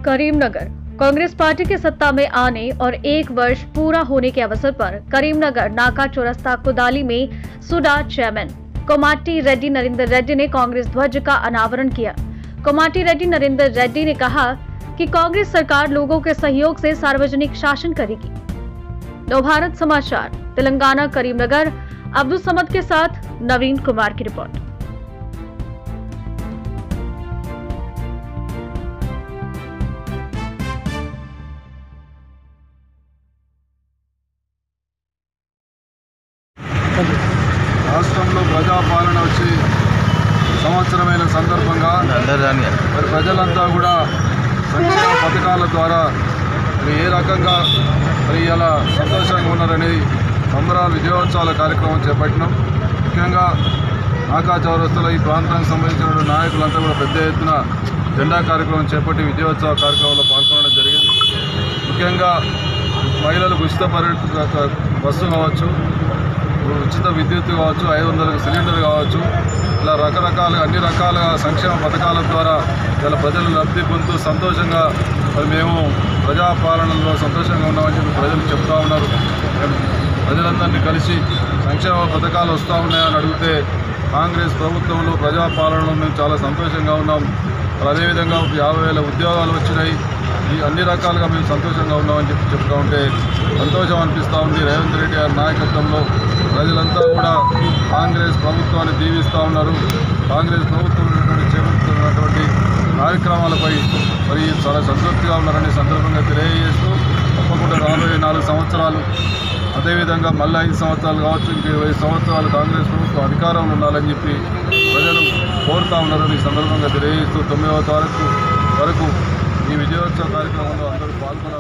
Karimnagar Congress party के सत्ता में आने और 1 वर्ष पूरा होने के अवसर पर करीमनगर नाका चौरस्ता कुदाली में सुडा चेयरमैन कोमाटी रेड्डी नरेंद्र रेड्डी ने कांग्रेस ध्वज का अनावरण किया। कोमाटी रेड्डी नरेंद्र रेड्डी ने कहा कि कांग्रेस सरकार लोगों के सहयोग से सार्वजनिक शासन करेगी। नवभारत समाचार तेलंगाना करीमनगर अब्दुल समद के साथ नवीन कुमार की रिपोर्ट। రాష్ట్రంలో ప్రజాపాలన వచ్చి సంవత్సరమైన సందర్భంగా మరి ప్రజలంతా కూడా సంక్షేమ పథకాల ద్వారా ఏ రకంగా మరి ఇలా సంతోషంగా ఉన్నారని సంబరాల విజయోత్సవాల కార్యక్రమం చేపట్టినాం। ముఖ్యంగా నాకా చౌరస్తాలో ఈ ప్రాంతానికి సంబంధించిన నాయకులంతా కూడా పెద్ద ఎత్తున జెండా కార్యక్రమం చేపట్టి విజయోత్సవ కార్యక్రమంలో పాల్గొనడం జరిగింది। ముఖ్యంగా మహిళలకు ఉచిత బస్సు కావచ్చు, ఉచిత విద్యుత్ కావచ్చు, 500 సిలిండర్ కావచ్చు, ఇలా రకరకాలుగా అన్ని రకాల సంక్షేమ పథకాల ద్వారా ఇలా ప్రజలు లబ్ధి పొందుతూ సంతోషంగా మరి మేము ప్రజాపాలనలో సంతోషంగా ఉన్నామని చెప్పి ప్రజలు చెప్తా ఉన్నారు। ప్రజలందరినీ కలిసి సంక్షేమ పథకాలు వస్తూ ఉన్నాయని అడిగితే కాంగ్రెస్ ప్రభుత్వంలో ప్రజాపాలనలో మేము చాలా సంతోషంగా ఉన్నాం, అదేవిధంగా 50,000 ఉద్యోగాలు వచ్చినాయి, ఈ అన్ని రకాలుగా మేము సంతోషంగా ఉన్నామని చెప్పి చెప్తూ ఉంటే సంతోషం అనిపిస్తూ ఉంది। రేవంత్ రెడ్డి గారి నాయకత్వంలో ప్రజలంతా కూడా కాంగ్రెస్ ప్రభుత్వాన్ని దీవిస్తూ ఉన్నారు। కాంగ్రెస్ ప్రభుత్వం చేపడుతున్నటువంటి కార్యక్రమాలపై మరి చాలా సంతృప్తిగా ఉన్నారని సందర్భంగా తెలియజేస్తూ తప్పకుండా రాబోయే 4 సంవత్సరాలు అదేవిధంగా మళ్ళీ 5 సంవత్సరాలు కావచ్చు, ఇంక 20 సంవత్సరాలు కాంగ్రెస్ ప్రభుత్వం అధికారంలో ఉండాలని చెప్పి ప్రజలు కోరుతూ ఉన్నారని సందర్భంగా తెలియజేస్తూ 9వ తారీఖు వరకు ఈ విజయోత్సవ కార్యక్రమంలో అందరూ పాల్గొనాలి।